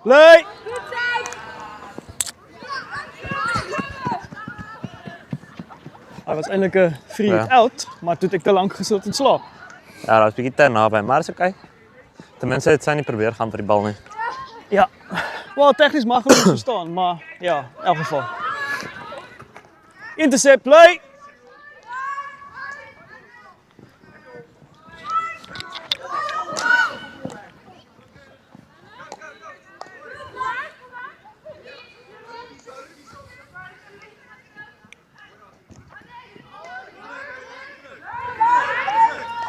Play! Hij was eindelijk een free Ja. out, maar toen ik te lang gesult in slaap. Ja, dat was een beetje te nabij, maar is oké. Tenminste, het zijn niet proberen gaan voor die bal niet. Ja, wel technisch makkelijk te verstaan, maar ja, in elk geval. Intercept, play!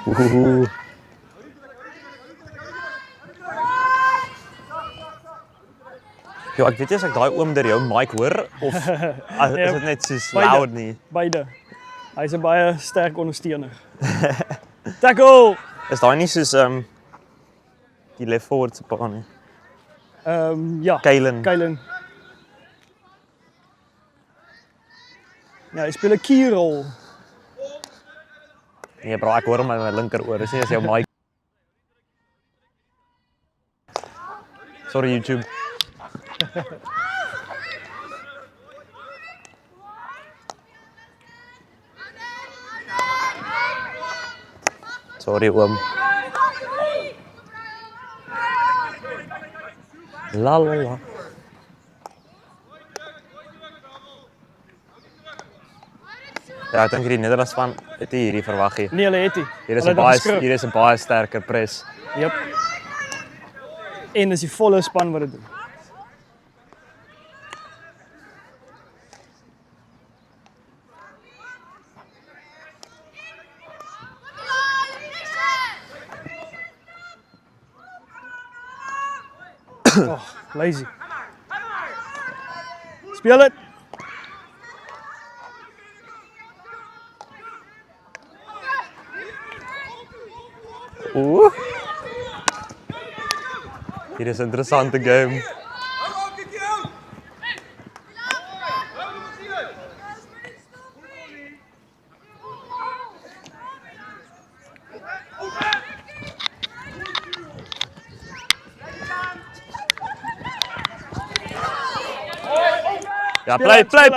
Oeh. Jo, ek weet nie as ek daai oom deur jou mic hoor of is dit net so loud nie. Beide. Hij is een baie sterk ondersteuner. Tackle! Is daai nie soos die left forward se pa nie. Ja, Keilen. Keilen. Ja, hij speelt een keyrol. Nee bro, ek hoor hom met my linkeroor. Dis nie as jou mic. Sorry YouTube. Sorry oom. La la la. Ja, ek dink hierdie Nederlands span het nie hierdie verwag nie. Nee, hulle het nie. Hier is 'n baie sterker pres. Yep. En dis die volle span wat dit doen. Oh, lazy. Speel dit. Oeh. Hier is 'n interessante game. Ja, play. Play!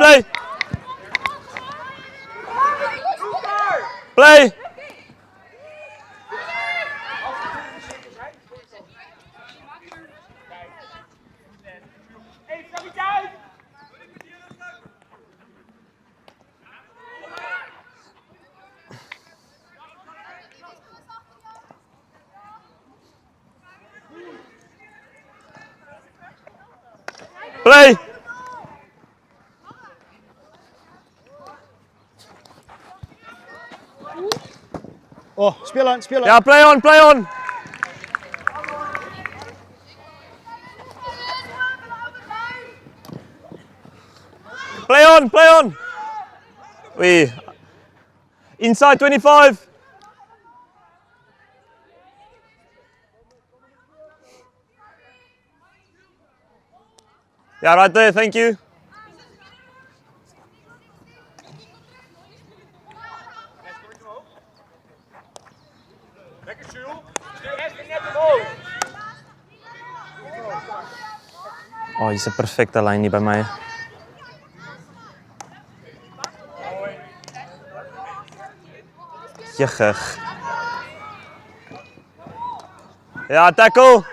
Play! Oh, speel aan. Ja, play on! Play on! Wee. Inside 25. Yeah, right there, thank you. Oh, hier's 'n perfekte lyn hier by my. Jegig. Ja, tackle.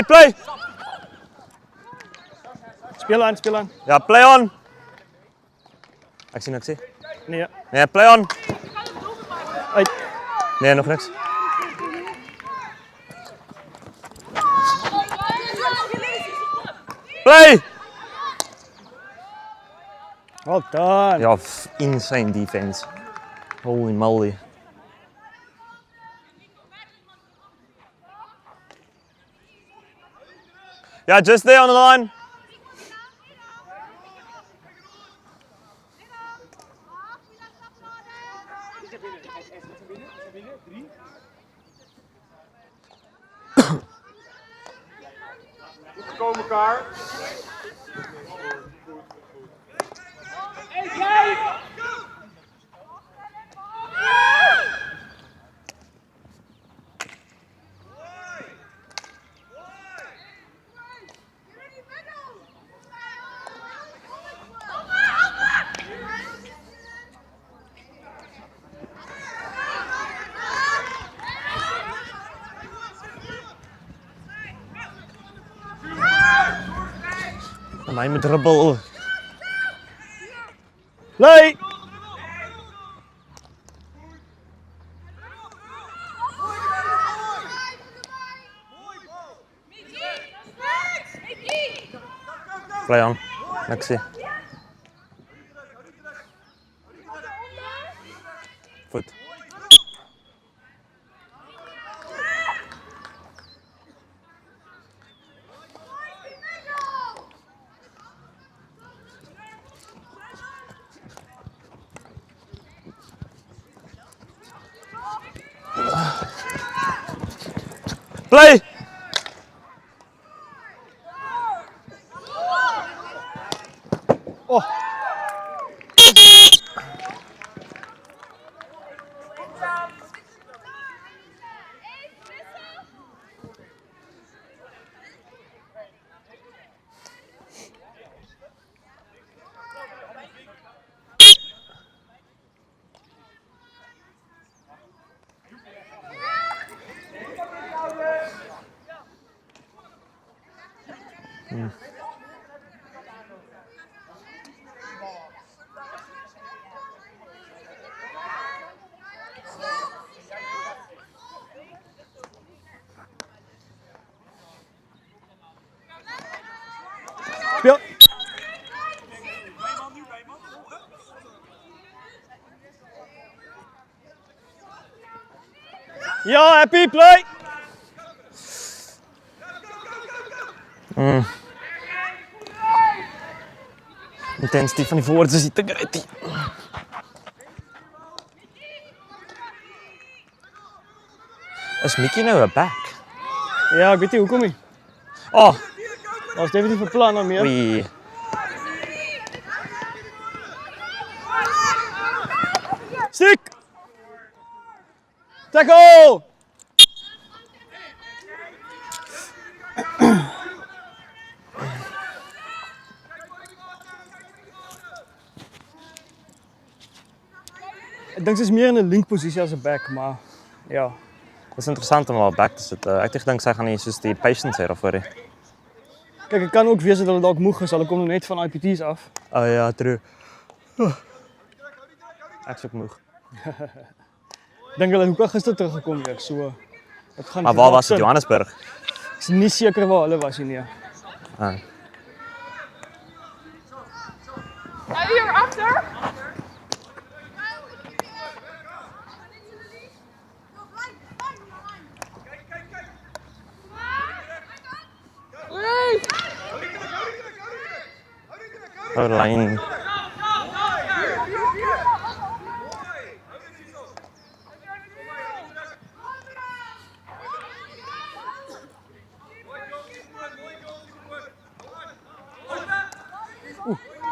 Play! Speel aan. Ja, play on! Ek sien. Nee. Nee, play on! Uit. Nee, nog niks. Play! Well done. Ja, insane defense. Holy moly. Yeah, just there on the line. Komen elkaar. En hy met dribbel. Play! Play aan. Niks sê. Voet. Play! Oh, speel. Ja, happy, play! Intensiteit van die forwards is nie te great nie. Is Mickey nou 'n back? Ja, ek weet nie hoekom nie. Oh, Daar's definitief 'n plan daarmee. oei. Stick! Tackle! Ek dink sy's meer in 'n link posisie as 'n back, maar ja. Dit is interessant om haar back te sit. Ek het gedink sy gaan nie soos die patience hê daarvoor nie. Kyk, dit kan ook wees dat hulle dalk moeg is. Hulle kom nou net van IPT's af. Oh ja, true. Ek is ook moeg. Ek dink hulle het ook gister teruggekom weer, so dit gaan. Maar waar was dit? Johannesburg? Ek is nie seker waar hulle was nie. Nee. Ah. You're after? Oh, lyn.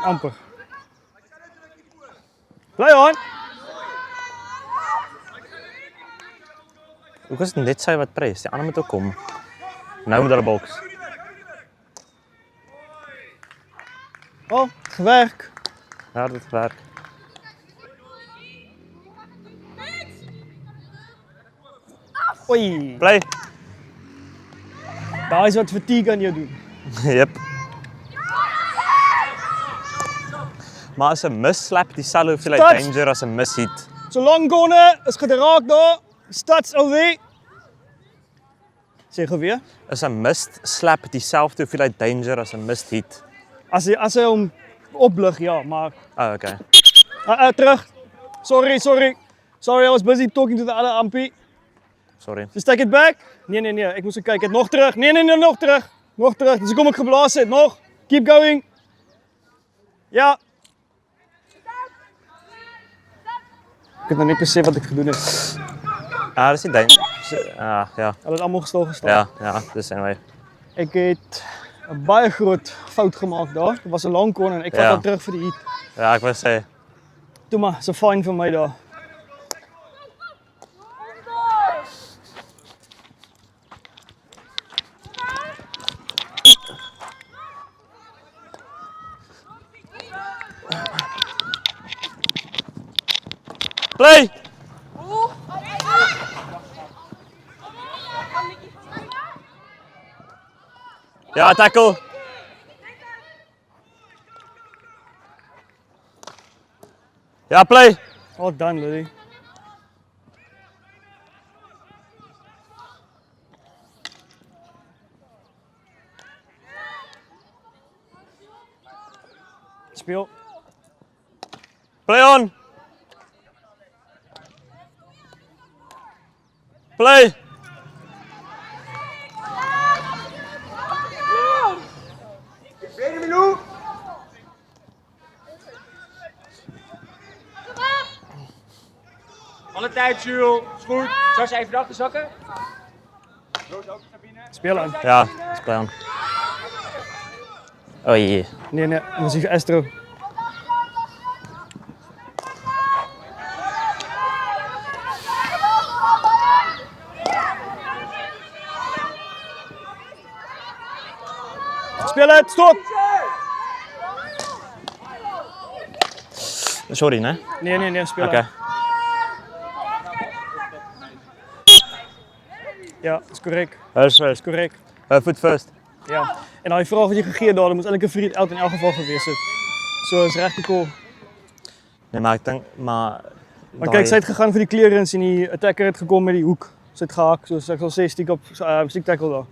Amper. Play on! Hoe is dit net sy wat press? Die ander moet ook kom. Nou met hulle boks. Oh, gewerk. Ja, dit werk. Oei. Play. Daar is wat fatigue aan jou doen. Yep. Maar as 'n miss slap dieselfde hoeveelheid Stats. danger as 'n miss hit. So long corner is geraak daar. Stats alweer. Sê gou weer. Is 'n missed slap dieselfde hoeveelheid danger as 'n missed hit. As hy hom oplig, ja, maar Oh, okay. terug. Sorry, I was busy talking to the other ampie. Sorry. Just take it back. Nee, ek moes kyk. Het nog terug. Nee, nog terug. Nog terug. Dis hoekom ek geblaas het. Nog. Keep going. Ja. Ek het nou net besef wat ek gedoen het. Ah, dis nie danger. Ja. Hulle het almal stil gestaan. Ja, dis anyway. Ek het 'n baie groot fout gemaak daar. Dit was 'n lang kon en ek vat Ja. hom terug vir die heat. Ja, ek wou sê. Toe maar, so fyn vir my daar. Play! Ja, tackle. Ja, play. All done, Lily. Speel. Play on. Play. Alle tijd, Jules. Is goed. Zal je even achter zakken? Speel aan. Ja, is play on. Oh jee. Nee, nee, dan is hij Astro. Speel het, stop! Sorry, nee? Nee, nee, nee, speel Oké. aan. Ja, is correct. First, first. Correct. Foot first. Ja. En die vraag wat je gegee daar, dat moet elke vriend out in elk geval geweest het. Zo is regte cool. Nee, maar ik denk, maar... Maar kijk, zij het gegaan voor die clearance en die attacker het gekomen met die hoek. Sy het gehak, soos ek sal sê, stiek op stiek tackle daar.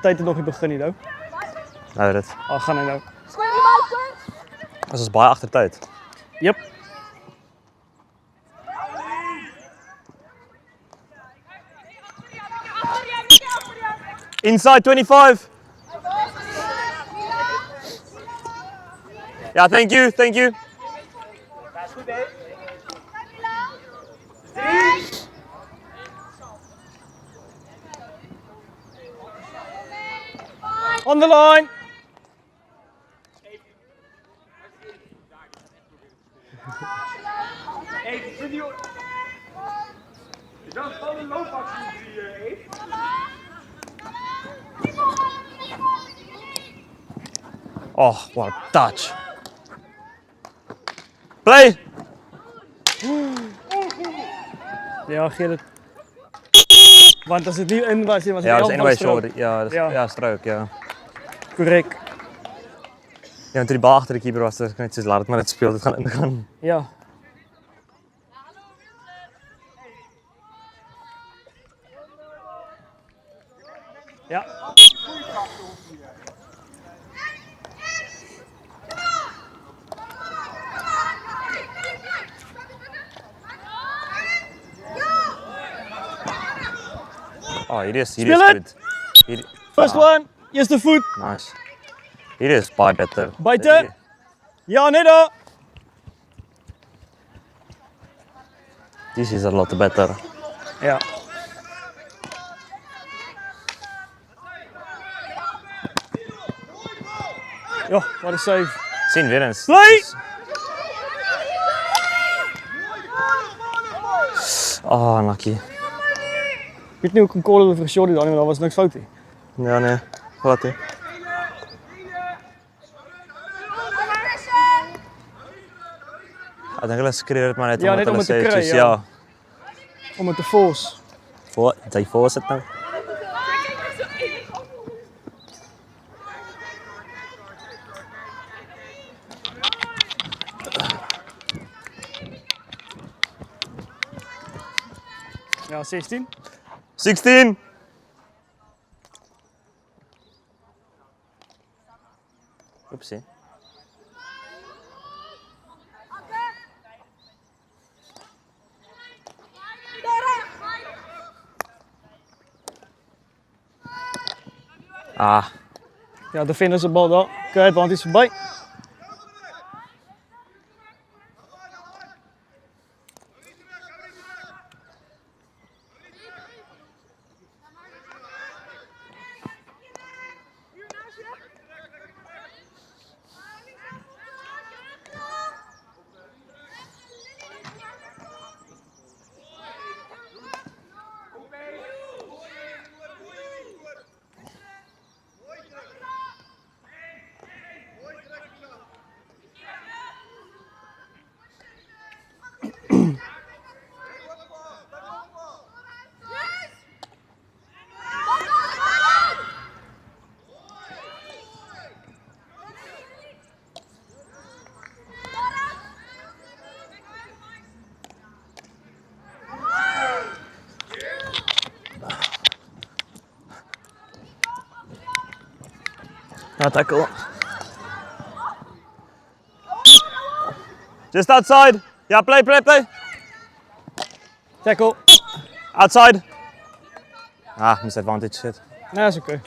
Tyd het nog nie begin nie nou. Nou, dit. Gaan hy nou. Dat is baie agter tyd. Yep. Inside 25. Ja, thank you, thank you. On the line. Is dat gewoon een loopactie die je heeft? Oh, what a touch. Play. Ja, gee dit. Want as dit nie in was, was dit Ja, dat is elf anyway van strook. short. Ja, dat is, Ja. ja, strook, ja. Correct. Ja, want toe die bal agter die keeper was, dan kan net soos laat dit maar dit speel, dit gaan ingaan. Ja. Ja. Oh, hier is Speel goed. Hier, First one. Eerste voet. nice. Hier is baie beter. Buite. Ja, net daar. This is a lot better. Ja. Ja, wat een save. Sien weer eens. Play! Oh, nakkie. Ik weet niet hoe ik kon callen voor Jordi dan, maar dat was niks fout. Ja, nee. Wat hè? Ik denk hulle skreeu dit maar net Ja, omdat net om hulle het te sê, kry, soos, ja. ja. Om het te force. Voor, jy force dit nou. Ja, 16. 16. Oepsie. Ah, Ja, defender zijn bal daar. Kwijt, want hij is voorbij. no tackle. Just outside. Yeah, play. Tackle. Outside. Ah, missed advantage, shit. Nee, is oké.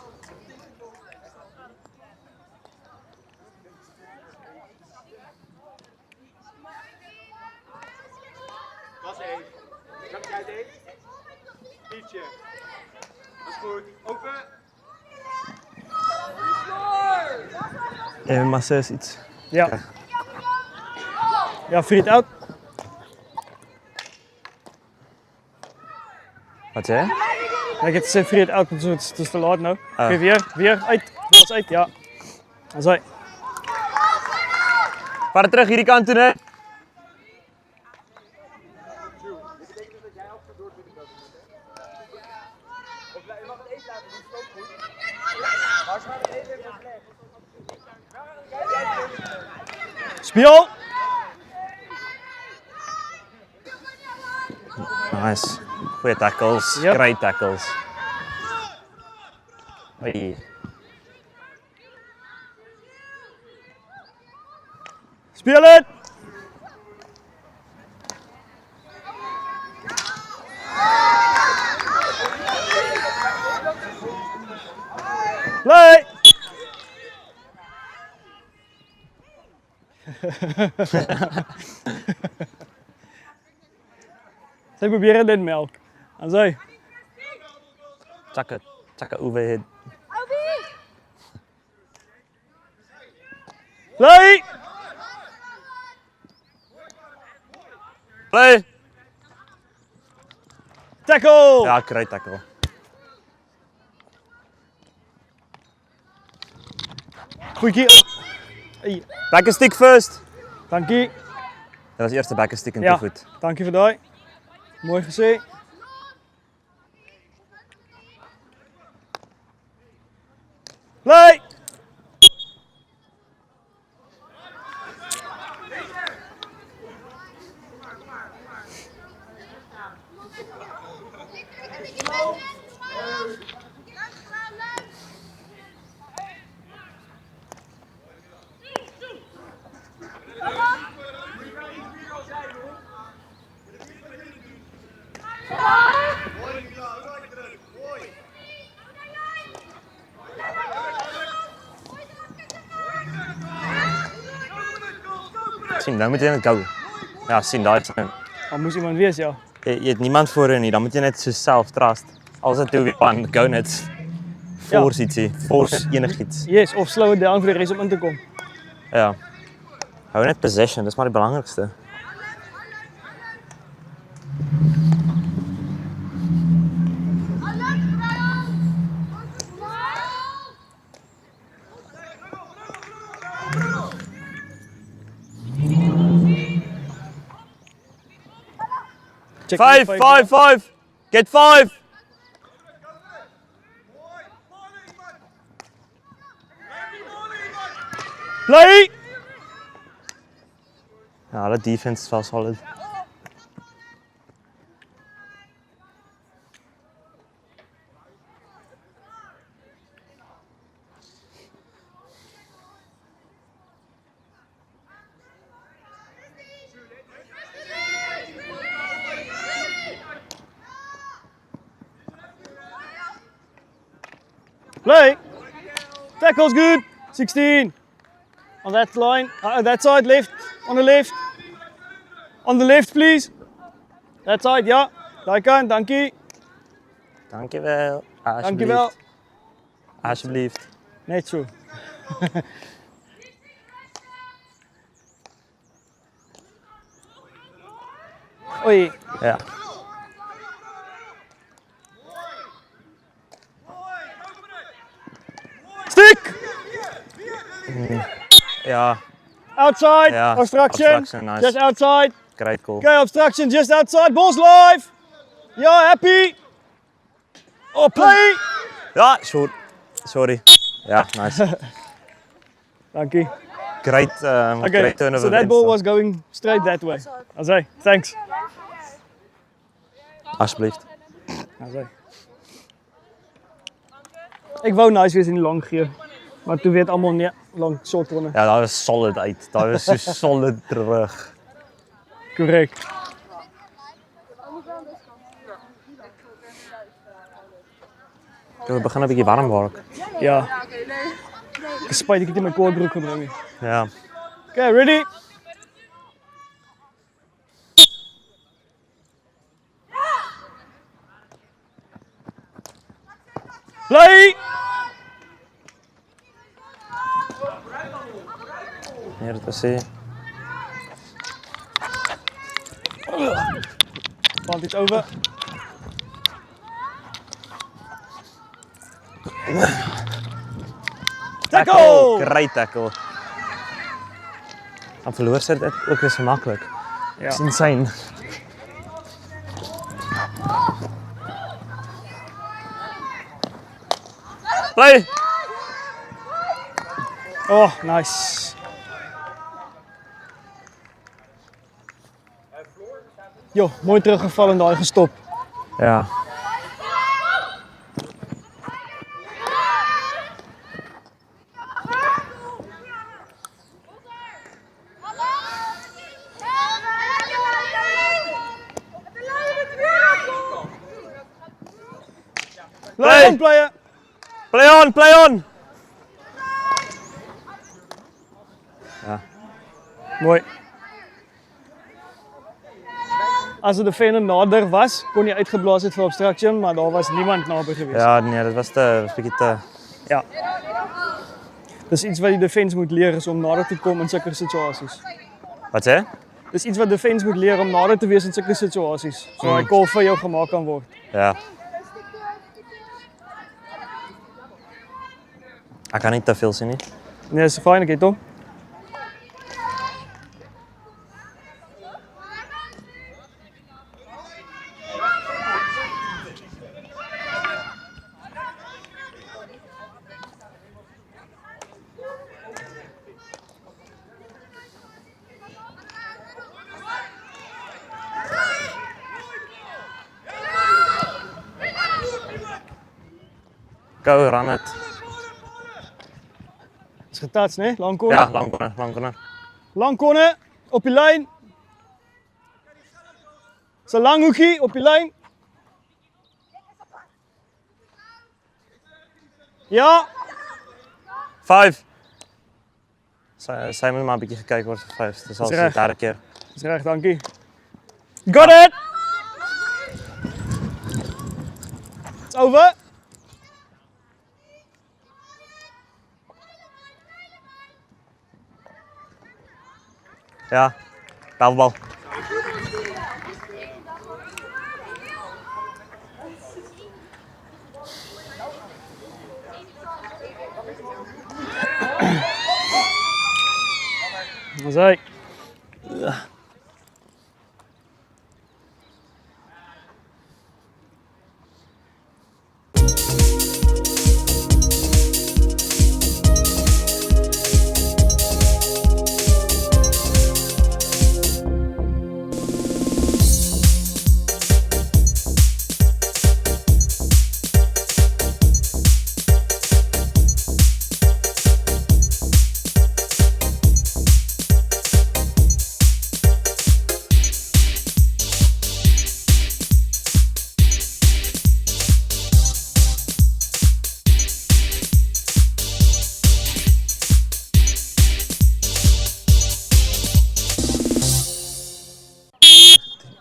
Dat is 1. Zak jij het 1? Pietje. Dat is goed. Open. Even maar 6 iets. Ja. Ja, free it out. Wat zei je? Ja, ik heb gezegd free it out, want het is te laat nou. Ah. Oké, weer uit. Dat is uit, ja. Dat is uit. Vaar terug hierdie kant toe, hè. Speel! Nice. Goeie tackles, Yep. great tackles. Oei. Speel het! Play! Zij proberen dit melk. En zij. Chaka overhead. Play! Play! Tackle! Ja, great tackle. Goeie keer. Hey, Back stick first. dankie. Dat was de eerste back stick en Ja, te goed. dankie voor dat. Mooi gezien. Play! Sien, nou moet jy net go. Ja, sien daai is. Dan moest iemand wees, ja. Jy het niemand voorin nie, dan moet jy net so self trust. As dit toe weer aan go net. Force ietsie, force enigiets. Yes, of slow it down voor de race om in te komen. Ja. Hou net possession, dis maar die belangrikste. Check 5. Get 5. Play! Ja, dat defense is wel solid. Play! Tackle's good. 16. On that line. That side, left. On the left. On the left, please. That side, ja. Daai kant, dankie. Dankjewel. Dankjewel. Alsjeblieft. Net zo. Oei. Ja. Stick! Ja, Outside. Ja, Obstruction. obstruction, nice. Just outside. great goal. Okay, obstruction just outside. Ball's live. Ja, happy. Oh, play. Ja, sorry. Ja, nice. Dankie. Great, Okay, great turnover. so that ball was going straight that way. Azai, thanks. Alsjeblieft. Azai. Ik wou nice wees in die lang gee. Maar toe weet almal nee, lang short runne. Ja, dat was solid uit. Dat was so solid terug. Correct. We beginnen een beetje warm worden. Ja. Spijt ik het in mijn koordbroek gebring nie. Ja. Okay, ready? Play! Hier, dat is hij. Want iets over. Tackle! Great tackle. Dan verloor ze het ook weer zo makkelijk. Ja. Dat is insane. Play! Oh, nice. Jo, mooi teruggevallen daar gestopt. Ja. Play on, player. Play on, play on! Ja. Mooi. Als de defender nader was, kon hij uitgeblazen het voor obstruction, maar daar was niemand naby geweest. Ja, nee, dat was een beetje te... Ja. Dat is iets wat die defense moet leren, is om nader te komen in zulke situaties. Wat zei je? Dat is iets wat de defense moet leren om nader te wees in zulke situaties. Zo hij call vir jou gemaakt kan worden. Ja. Ik kan niet te veel zien, nie. Nee, dat is fijn, oké, Tom. Go, run it. Is getouched, nee? Lang corner. Ja, lang corner, lang corner. Lang corner, op je lijn. Zo'n lang hoekie, op je lijn. Ja. 5. Zij moet maar een beetje gekeken worden voor 5. Dus als is het recht. daar een keer. Dat is recht, dankie. Got it! It's over. Ja, tafelbal. Dat is hij.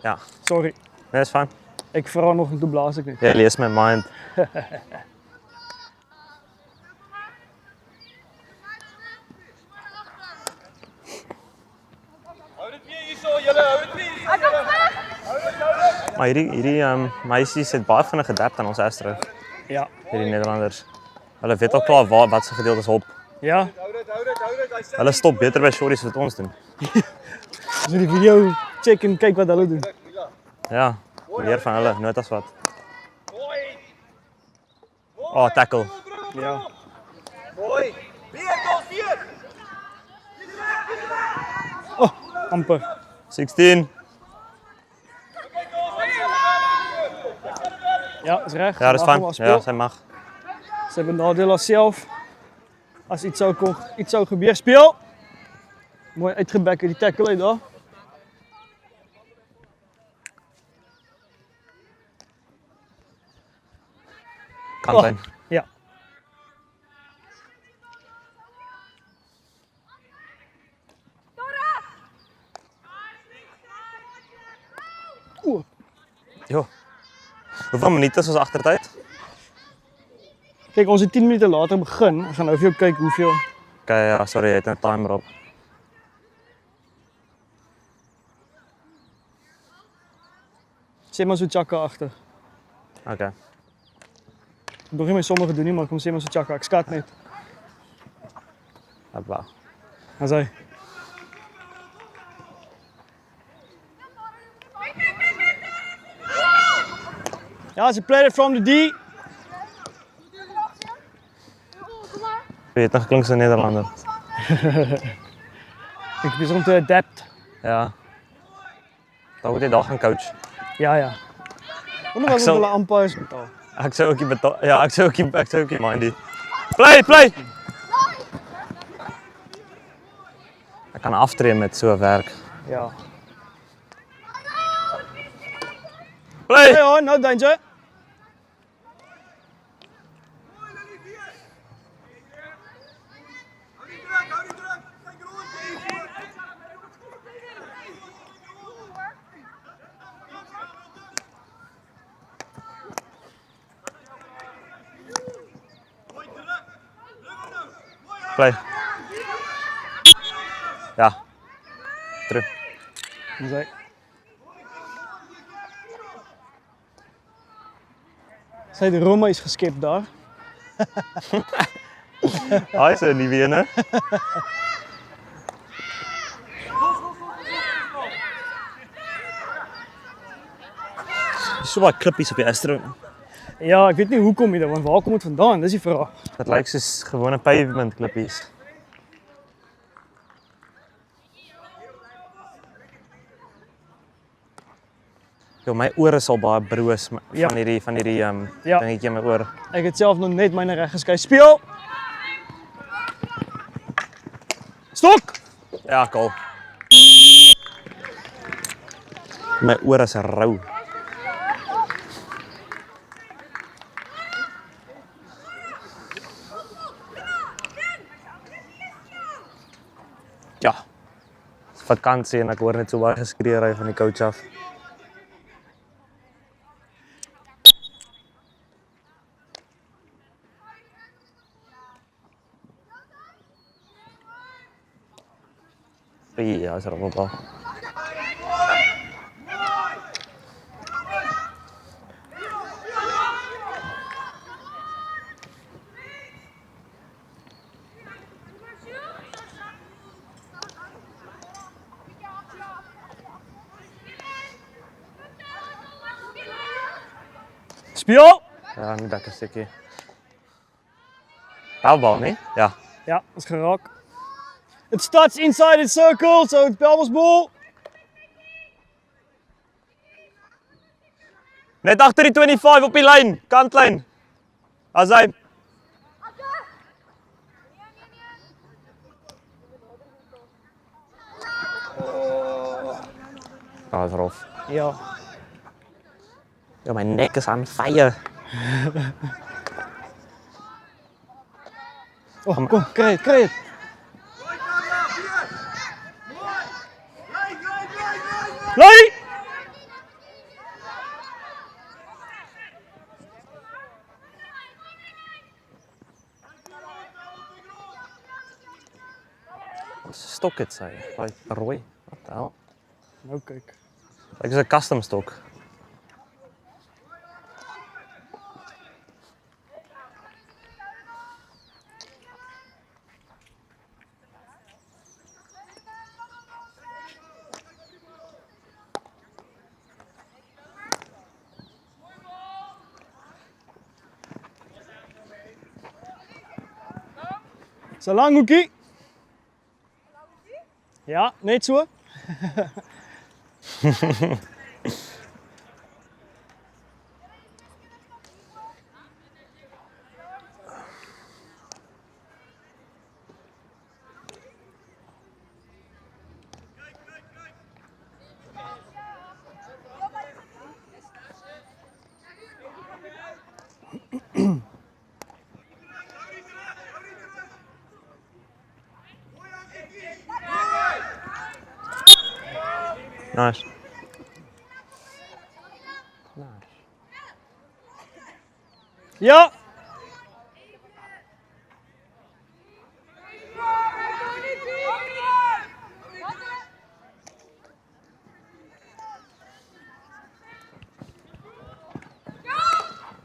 Ja, Sorry. nee, is fijn. Ik vra nog en toe blaas ek net. Jy lees my mind. Hou dit weer hierso, julle, hou dit weer hierso. Maar hierdie meisies het baie vinnig gedapt aan ons Astro. Ja. Hierdie Nederlanders. Hulle weet al klaar wat se gedeeltes hop. Ja. Hou dit, hy sê. Hulle stop beter by shorties wat ons doen. As jy die video check en kyk wat hulle doen. Ja, leer van hulle, nooit as wat. Mooi. Oh, tackle. Ja. Mooi. Weer, Dos, weer. Oh, amper. 16. Ja, is reg. Ja, dis Mag fyn. hom al Ja, speel. sy mag. Sy benadeel haarself. As iets sou gebeur, speel. Mooi uitgebek uit die tackle uit daar. Kantlyn. Ja. Oeh. Jo. Hoeveel minute is ons agtertyd? Kyk, ons het 10 minute later begin. Ons gaan nou vir jou kyk hoeveel. Okay, ja, sorry, jy het 'n timer op. Sê maar so Chaka agter. Okay. Ek het nog nie my somme gedoen nie, maar kom sê maar so Chaka. Ek skat net. Abba. As hy. Ja, ze played it from the D. Jy het nog klink so 'n Nederlander. Ik ben om te adapt. Ja. Dan moet jy daar gaan coach. Ja, ja. Wonder wat sal- hulle umpires betaal. Ek sou ook nie betaal. Ja, ek sou ook nie mindy. Play. Ek kan aftree met so 'n werk. Ja. Play. Hey hoor, no danger. Hou die druk. Kyk rond. Mooi druk. Druk nou. Mooi. Play. Ja. Terug. Dis hy. Sy die Roma is geskep daar. Hy is 'n nuwe ene. So baie klippies op die Astro. Ja, ek weet nie hoekom nie, want waar kom dit vandaan? Dis die vraag. Dit lyk soos gewone pavement klippies. Jo, my ore is al baie broos Ja. van hierdie Ja. dingetjie in my oor. Ek het self nog net myne reg geskei. Speel. Stok. Ja, cool. My ore is rou. Ja. Dis vakansie en ek hoor net so baie geskreeu van die coach af. Ja, is er op bal. Speel. Ja, nie lekker stukkie. Bal, nee? Ja. Ja, is geraak. It starts inside its circle, so it's Belmos ball. Net agter die 25 op die lyn, kantlyn. As hy is rof. Ja. Ja, my nek is aan fire. Oh, kom, kry dit. Lei! Stok het sy. Daai rooi. Wat die hel? Nou kyk. Ek is 'n custom stok. So lang hoekie. Ja, net so. Nice. Ja.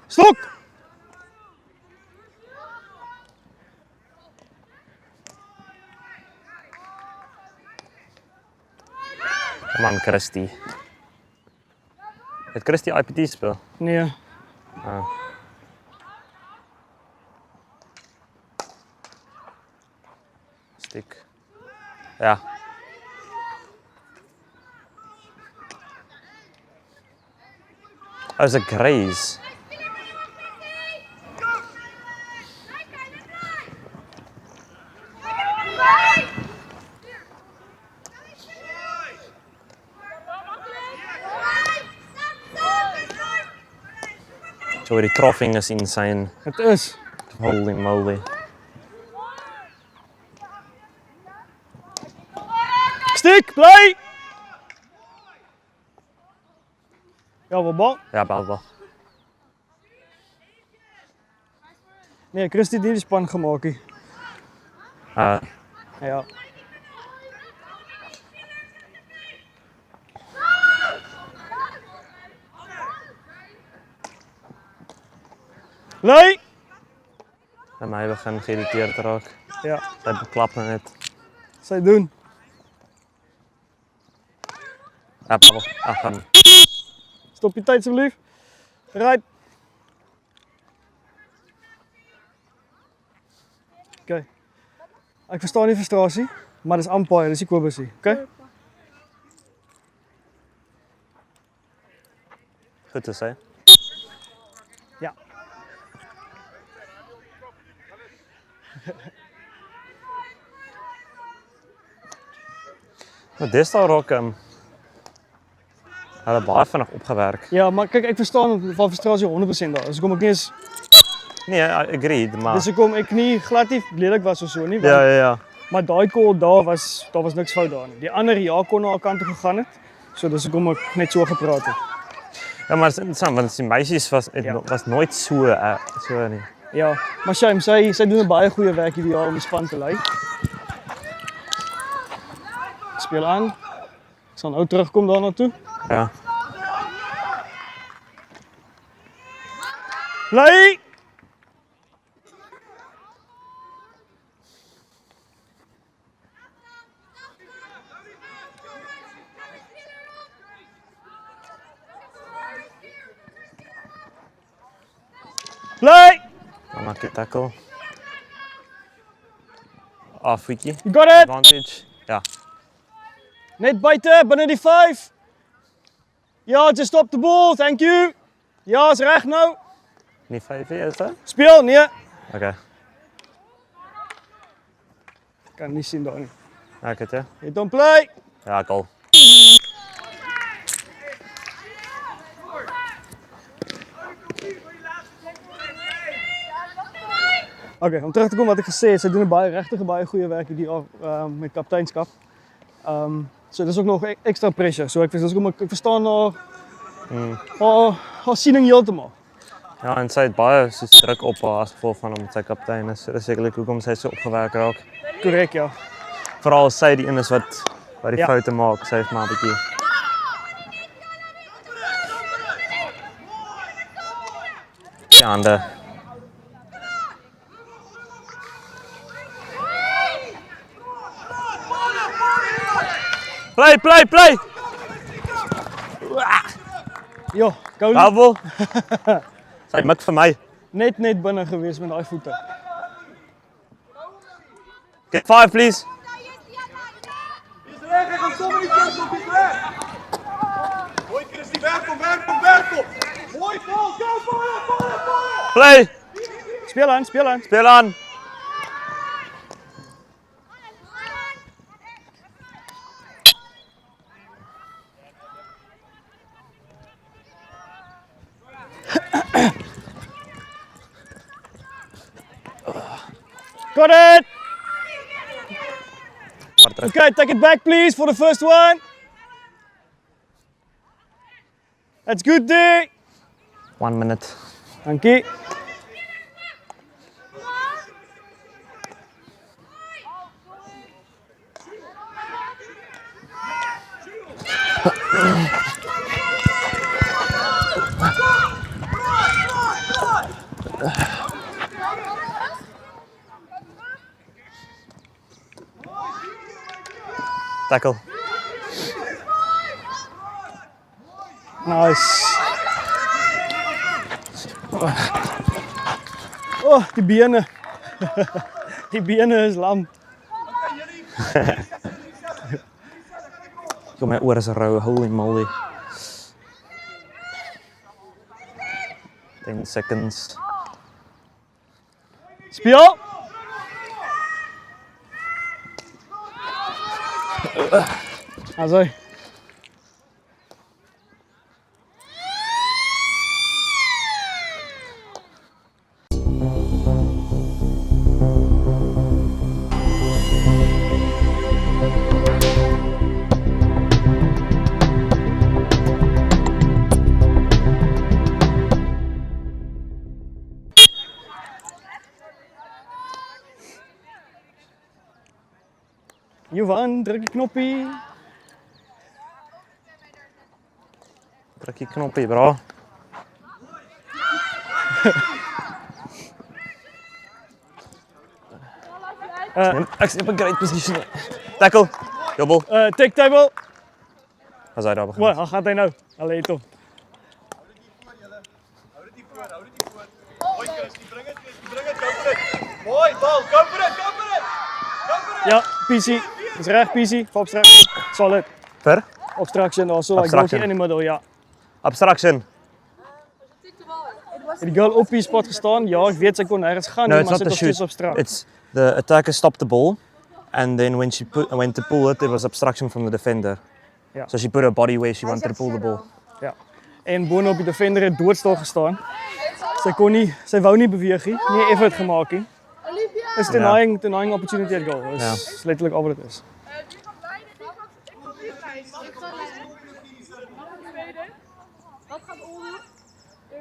Stok. Come on, Christy. Het Christy IPT speel? Nee. Stick. Ja. Oh, is 'n graze. So die troughing is insane. Het is. Holy moly. Stik, bly. Ja, wat bal? Ja, bal. Nee, Christy het nie die span gemaak nie. Ja. Lei. En my begin geïrriteerd raak. Ja, Sy beklap net. sy doen. Ja, bal. Gaan. Stop je tijd alsjeblieft. Right. Oké. Ik verstaan die frustratie, maar dat is umpire, dat is die Kobusie. Oké? Goed te sê. Ja. Maar dis daar raak hulle baie vinnig opgewerk. Ja, maar kijk, ik verstaan van frustratie 100% daar. Dus kom ik niet eens. Nee, agreed, maar Dus kom ik niet glad nie lelijk was of zo niet. ja. Maar daai call daar was niks fout daar nie. Die ander ja kon na haar kant toe gegaan het. So dis hoekom ek net so gepraat het. Ja, maar dit is interessant want die meisies was nooit so nie. Ja, maar Shame, sy doen 'n baie goeie werk hierdie jaar om die span te lei. Speel aan. Ek sal nou terugkom daarna toe. Ja. Lei! Lei! Dan maak jy tackle. Afwiekie. You got it! Advantage. Ja. Net buite, binne die 5. Ja, just stop the ball, thank you. Ja, is reg nou. Nie 5 is dit? Speel, nee. Okay. Kan nie sien daar nie. Ek het ja. Hit on play. Ja, goal. Oké, om terug te komen wat ik gesê het, sy doen 'n regtig baie goeie werk hierdie jaar met kapteinskap. So dis ook nog extra pressure. So ek verstaan haar siening heeltemal. Ja, en sy het baie so druk op haar as gevolg van omdat sy kaptein is. So dis sekerlik hoekom sy so opgewerk raak. Korrek, ja. Vooral als sy die een is wat die Ja. foute maak, sy heeft maar 'n bietjie. Die hande. Play! Jo, goal. Bravo. Sy mik vir my. Net binne gewees met daai voete. Get 5 please. Die is weg, hij gaat stoppen niet terug, die is weg. Mooi Christy, werk op. Mooi, vol, go, vallen. Play. Speel aan. Speel aan. Got it! Maar terug. Okay, take it back please for the first one. That's good there. 1 minute. Dankie. Tackle. Nice. Oh, die bene. Die bene is lam. Kom my oor is rou, holy moly. 10 seconds. Speel. Also. Johan, druk die knoppie. Druk die knoppie, bro. Ek is op 'n great position. Tackle. Jobbel. Take table. As hy daar begin. Waar gaat hij nou? Allee, het op. Hou dit voor. Mooi Christy, bring het, go for it. Mooi, bal, go for it. Ja, PC. Is recht, PC. For obstruction. Solid. Vir? Obstruction, also like Obstruction. goaltje in the middle, ja. Abstraction. Het die girl op die spot gestaan? Ja, ik weet ze kon nergens gaan, No, nie, it's maar not ze the was steeds shoot. op straat. It's the attacker stopped the ball, and then when she went to pull it, there was obstruction from the defender. Ja. So she put her body where she wanted to pull the ball. Ja. En bovenop die defender het doodstil gestaan. Sy wou nie beweeg nie, nie effort gemaak nie. Is denying opportunity at goal. Is letterlik al wat dit is. Wat gaat Ol doen?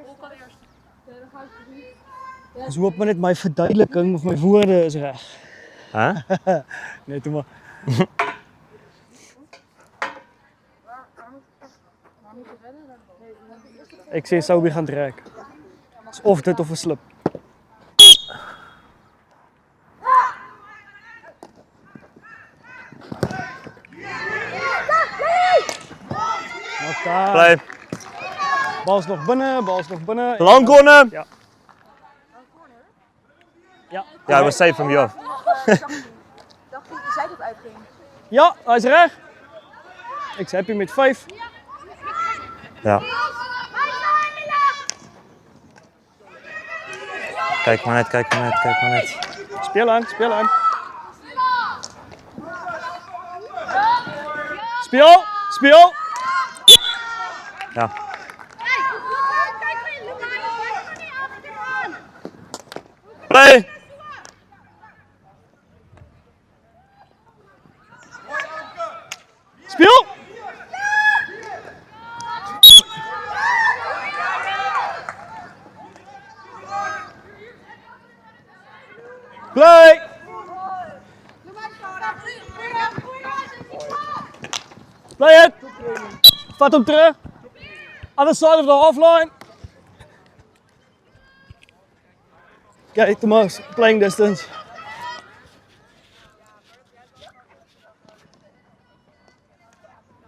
Ol kan eerst. Dan ga ik het doen. Dus hoop maar net my verduideliking of my woorde is reg. Huh? Nee, toe maar. Ek sê Soubie gaan trek. Is of dit of 'n slip. Daar. Play. Bal's nog binne. Long corner. Ja. Ja. Yeah, it was safe from you. Dacht je zei dat uitging? Ja, hij is recht. Ik heb hem met 5. Ja. Kijk maar net. Speel aan. Speel. Ja. Play. Speel. Play. Play it. Vat hem terug. Other side of the half line. Okay, Thomas, playing distance.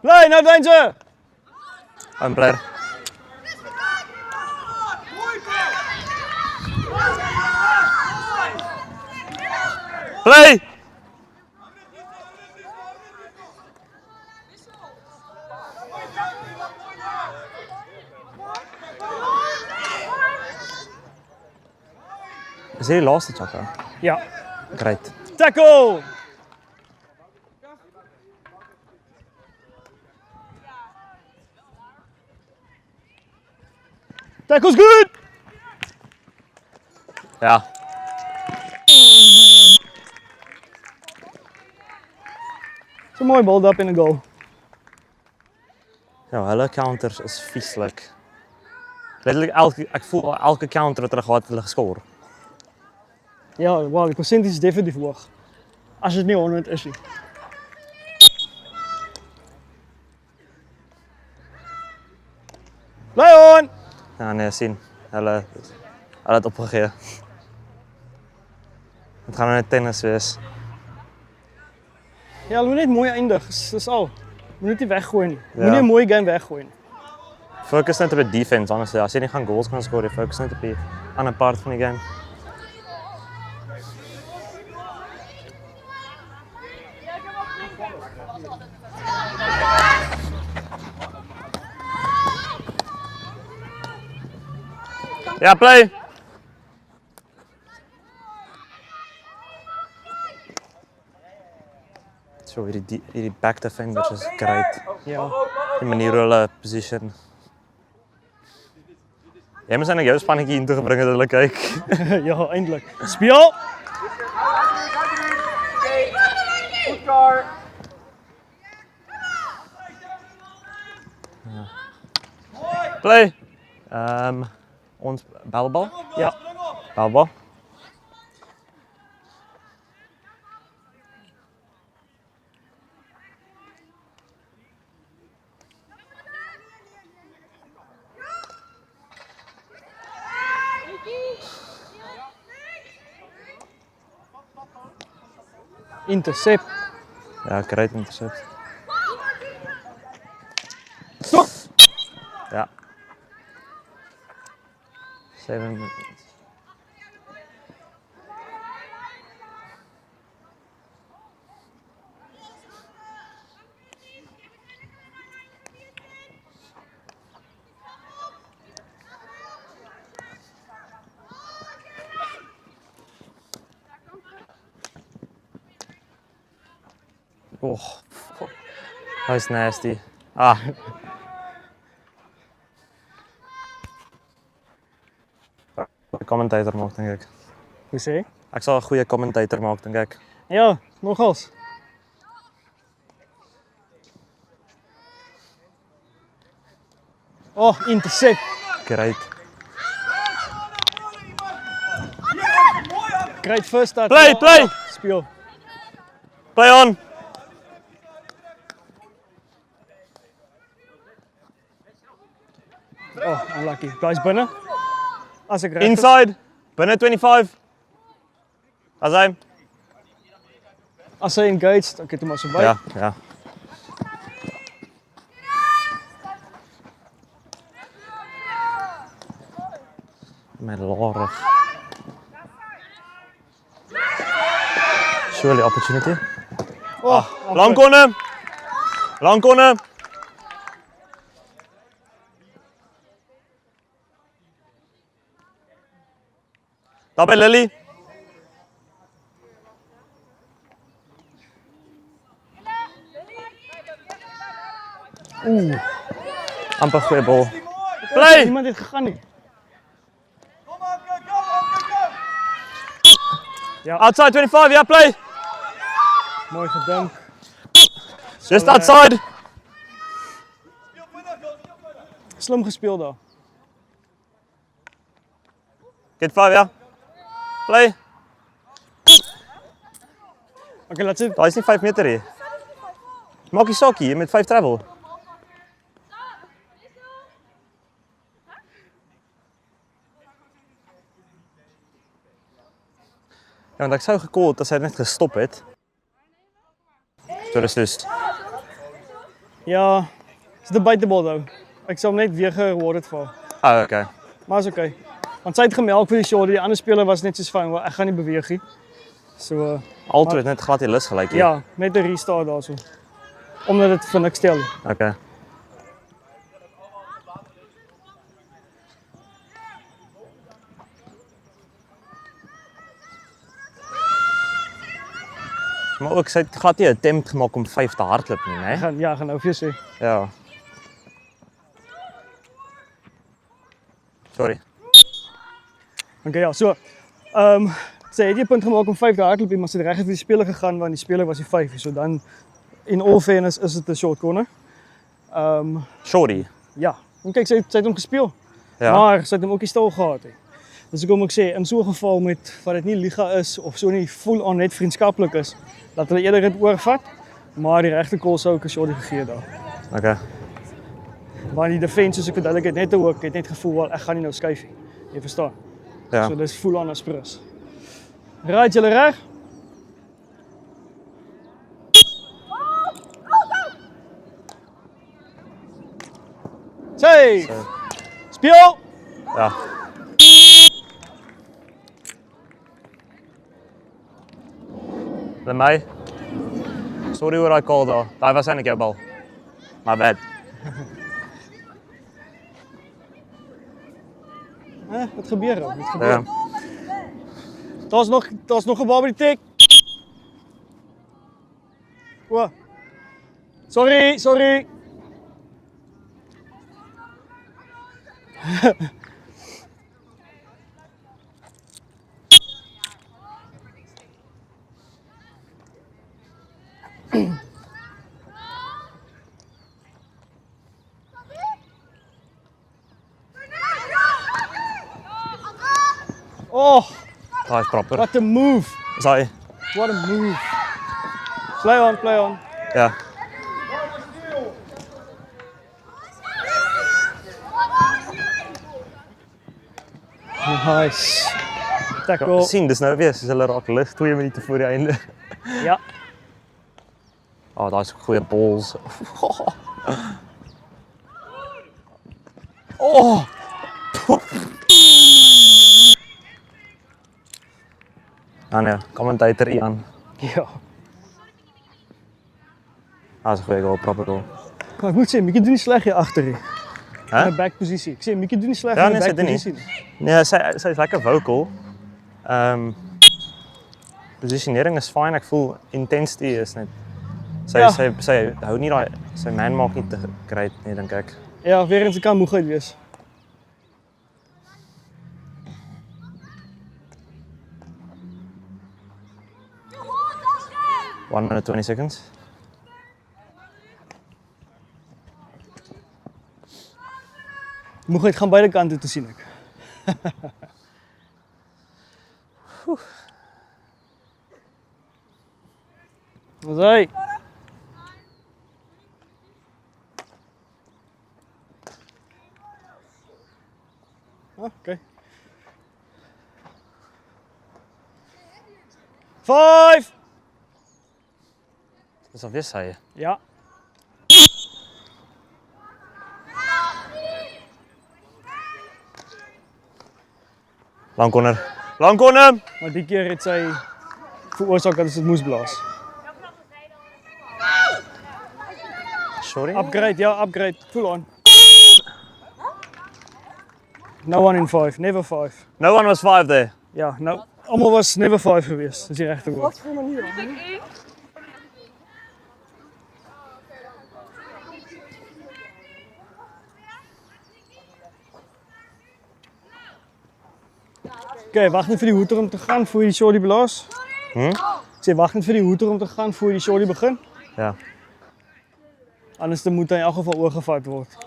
Play, no danger. Home player. Play! Is dit die laaste Chaka? Ja. Great. Tackle. Tackle's good. Ja. It's a mooi build up in a goal. Ja, hulle counters is vieslik. Letterlik ek voel elke counter wat hulle gehad het, hulle geskor. Ja, wow, die percentage is definitief hoog. As dit nie 100 is nie. Play on. Ja, nee, sien. Hulle het opgegee. Het gaan nou net tennis wees. Ja, hulle moet net mooi eindig. Dis al. Moet net nie weggooi nie. Ja. Moenie 'n mooi game weggooi nie. Focus net op die defense, anders as jy nie gaan goals kan score, focus net op die ander part van die game. Ja, play! So, hierdie back defenders is great. Ja. Die manier hoe hulle position. Jy moet eintlik jou spannetjie in toe gebring het hulle kyk. Ja, eintlik. Speel. Goed klaar. Play! Ons balbal? Ja. Balbal. Intercept. Ja, great intercept. Stop. Ja. 7 minutes. Oh, that's nasty. Ah. Goeie commentator maak, dink ek. Hoe sê? Ek sal 'n goeie commentator maak, dink ek. Ja, nogals. Oh, intercept. Great. Great first start. Play, play. Speel. Play on. Oh, unlucky. Guys binne. As ek reg is. Inside. Binne 25. As hy. As hy engaged, okay, toe maar so by. Ja, ja. My lord. Surely opportunity. Oh, Long corner. Long corner. Daar by Lily. Amper goeie bal. Play! Niemand het gegaan nie. Kom aan, go, go. Outside 25, yeah, play! Mooi gedink. Just outside. Slim gespeel daar. Get 5, yeah. Play. Okay, laat sit. Daar is nie 5 meter hier. Maak die sakkie, jy met 5 travel. Ja, want ek sou gekol het as hy net gestop het. So dis dus. Ja, it's debatable though. Ek sal hom net weer gereward vir. Ah, okay. Maar is okay. Want sy het gemelk vir die shot, die ander speler was net soos van, ek gaan nie beweeg nie. So Altoe het net glad die lus gelyk hier. ja, net 'n restart daarso. Omdat dit vir niks tel. Okay. Maar ook sy het glad nie 'n attempt gemaak om 5 te hardloop nie, né? Ek gaan nou vir jou sê. Ja. Sorry. Okay, ja, so. Sy het die punt gemaak om 5 te hardloop, maar sy het reg vir die speler gegaan want die speler was die 5, so dan in all fairness is dit 'n short corner. Shorty. Ja, en kyk sy het hom gespeel. Ja. Maar sy het hom ook nie stil gehad nie. Dus hoekom ek sê in so 'n geval met wat dit nie liga is of so nie full on net vriendskaplik is, dat hulle eerder dit oorvat, maar die regte call sou ook 'n shorty gegee daar. Okay. Want die defense soos ek verduidelik het net ook het net gevoel wel ek gaan nie nou skuif nie. Jy verstaan. Ja. So dis full on as prus. Right julle reg? Sê. Speel. Ja. Lemay. Sorry oor daai call daar. Daai was eintlik jou bal. My bad. Wat gebeur er? Wat gebeur? Ja. Daar's nog 'n bal by die tek. O. Sorry. Oh, Daai is proper. what a move. Is daai? What a move. Play on. Ja. Nice. Tackle. Sien, dis nou weer soos hulle raak lig 2 minute voor die einde. Ja. Oh, daai's goeie balls. Oh. Ah nee, commentator Ian. Ja. Daai's 'n goeie goal, proper goal. Maar ek moet sê, Mieke doen nie sleg hier agter nie. Hè? In 'n back posisie. Ek sê Mieke doen nie sleg Ja, in 'n nee, sy back doen nie. posisie nie. Nee, sy is lekker vocal. Posisionering is fyn. Ek voel intensity is net Ja. sy hou nie daai sy man maak nie te great nie, dink ek. Ja, weer eens kan moegheid wees. One minute 20 seconds. Moegheid gaan beide kante toe sien ek. Wat hy? Okay. 5. Dis alweer sy. Ja. Lang corner. Maar die keer het sy veroorsaak dat dit moes blaas. Sorry. Upgrade. Full on. No one in 5, never 5. No one was 5 there. Ja, nou, almal was never 5 geweest. Dis die regte woord. Wat voor manier? Okay, wag net vir die hoeter om te gaan voor jy die shorty blaas. Ek sê wag net vir die hoeter om te gaan voor jy die shorty begin. Ja. Anders dan moet hy in elk geval oorgevat word.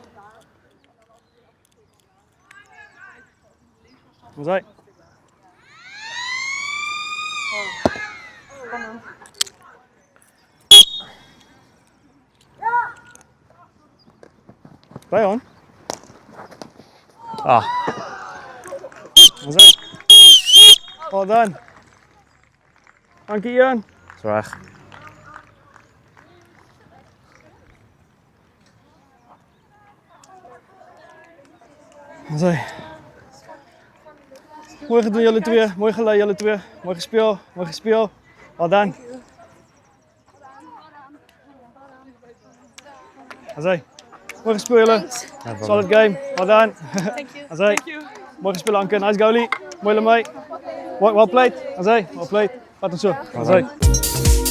Wat sê? Play on. Ah, Ons uit. Well done. Dankie Ian. is weg. Ons uit. Mooi gedoen julle twee. Mooi gelei julle twee. Mooi gespeel. Mooi gespeel. Well done. Ons uit. Mooi gespeel julle. Solid game. Well done. Thank you. Ons uit. Mooi gespeel Anke. Nice goalie. Mooi Lemay. Well played. Ons uit. Well played. Vat ons so. Ons uit.